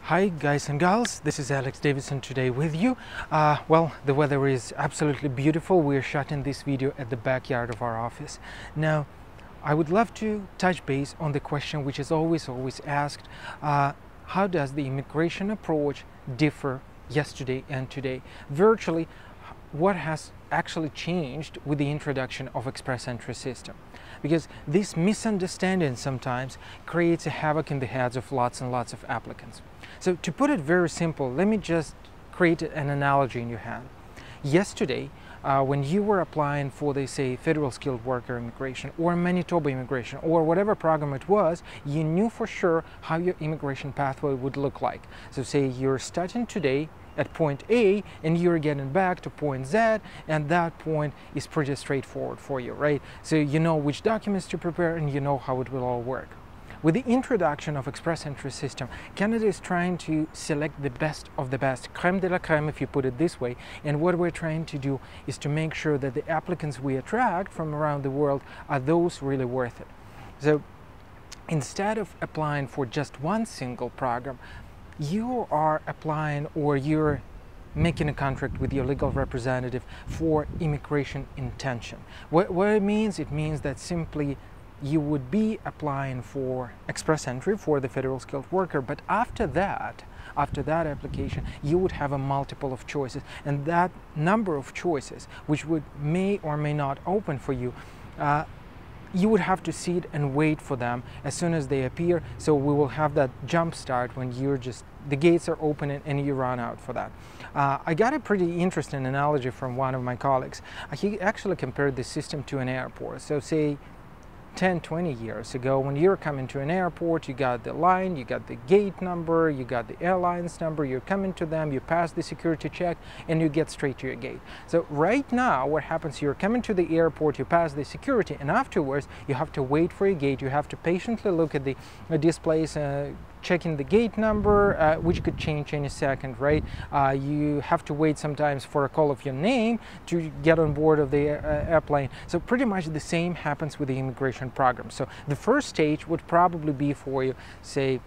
Hi guys and gals, this is Alex Davidson today with you. Well, the weather is absolutely beautiful. We're shooting this video at the backyard of our office. Now, I would love to touch base on the question which is always asked. How does the immigration approach differ yesterday and today? Virtually, what has actually changed with the introduction of Express Entry system? Because this misunderstanding sometimes creates a havoc in the heads of lots and lots of applicants. So to put it very simple, let me just create an analogy in your head. Yesterday, when you were applying for the, say, federal skilled worker immigration or Manitoba immigration or whatever program it was, you knew for sure how your immigration pathway would look like. So say you're starting today at point A and you're getting back to point Z, and that point is pretty straightforward for you, right? So you know which documents to prepare and you know how it will all work. With the introduction of Express Entry system, Canada is trying to select the best of the best, crème de la crème if you put it this way, and what we're trying to do is to make sure that the applicants we attract from around the world are those really worth it. So instead of applying for just one single program, you are applying or you're making a contract with your legal representative for immigration intention. What it means that simply you would be applying for Express Entry for the federal skilled worker, but after that application, you would have a multiple of choices, and that number of choices, which may or may not open for you, you would have to sit and wait for them as soon as they appear. So we will have that jump start when the gates are opening and you run out for that. I got a pretty interesting analogy from one of my colleagues. He actually compared the system to an airport. So say 10-20 years ago, when you're coming to an airport, you got the line, you got the gate number, you got the airline's number, you're coming to them, you pass the security check, and you get straight to your gate. So right now, what happens, you're coming to the airport, you pass the security, and afterwards, you have to wait for your gate, you have to patiently look at the displays, checking the gate number, which could change any second, right? You have to wait sometimes for a call of your name to get on board of the airplane. So pretty much the same happens with the immigration program. So the first stage would probably be for you, say,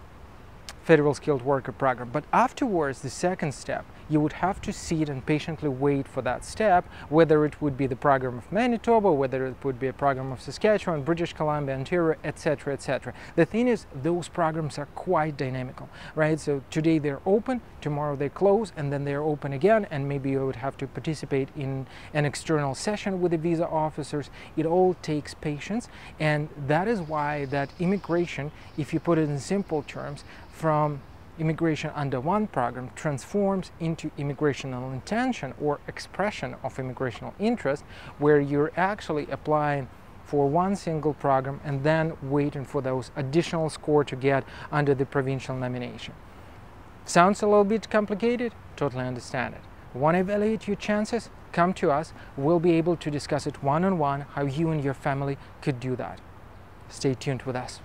federal skilled worker program, but afterwards the second step, you would have to sit and patiently wait for that step, whether it would be the program of Manitoba, whether it would be a program of Saskatchewan, British Columbia, Ontario, etc., etc. The thing is, those programs are quite dynamical, right? So today they're open, tomorrow they close, and then they're open again, and maybe you would have to participate in an external session with the visa officers. It all takes patience, and that is why that immigration, if you put it in simple terms, from immigration under one program transforms into immigrational intention or expression of immigrational interest, where you're actually applying for one single program and then waiting for those additional score to get under the provincial nomination. Sounds a little bit complicated? Totally understand it. Want to evaluate your chances? Come to us. We'll be able to discuss it one-on-one, how you and your family could do that. Stay tuned with us.